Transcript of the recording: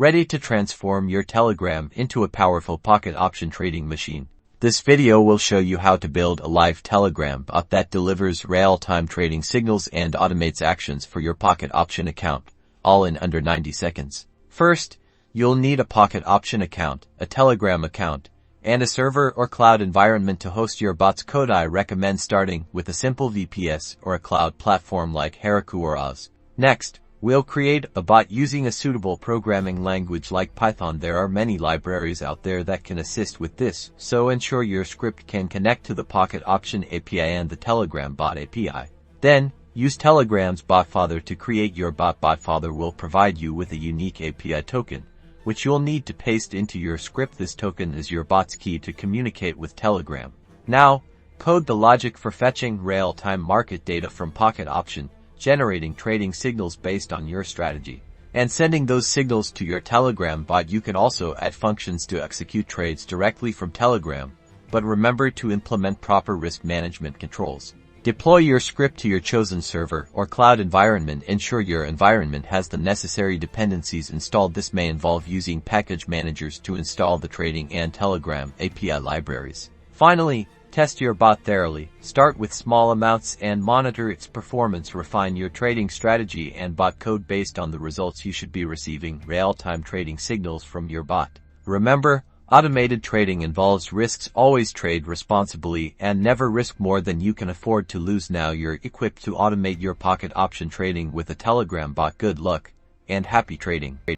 ready to transform your Telegram into a powerful pocket option trading machine. This video will show you how to build a live Telegram bot that delivers real-time trading signals and automates actions for your pocket option account, all in under 90 seconds. First, you'll need a pocket option account, a Telegram account, and a server or cloud environment to host your bot's code. I recommend starting with a simple VPS or a cloud platform like Heroku or Oz. Next, we'll create a bot using a suitable programming language like Python. There are many libraries out there that can assist with this, so ensure your script can connect to the Pocket Option API and the Telegram bot API. Then, use Telegram's Botfather to create your bot. Botfather will provide you with a unique API token, which you'll need to paste into your script. This token is your bot's key to communicate with Telegram. Now, code the logic for fetching real-time market data from Pocket Option, generating trading signals based on your strategy, and sending those signals to your Telegram bot. You can also add functions to execute trades directly from Telegram, but remember to implement proper risk management controls. Deploy your script to your chosen server or cloud environment. Ensure your environment has the necessary dependencies installed. This may involve using package managers to install the trading and Telegram API libraries. Finally, test your bot thoroughly. Start with small amounts and monitor its performance. Refine your trading strategy and bot code based on the results you should be receiving real-time trading signals from your bot. Remember, automated trading involves risks. Always trade responsibly and never risk more than you can afford to lose. Now you're equipped to automate your pocket option trading with a Telegram bot. Good luck and happy trading.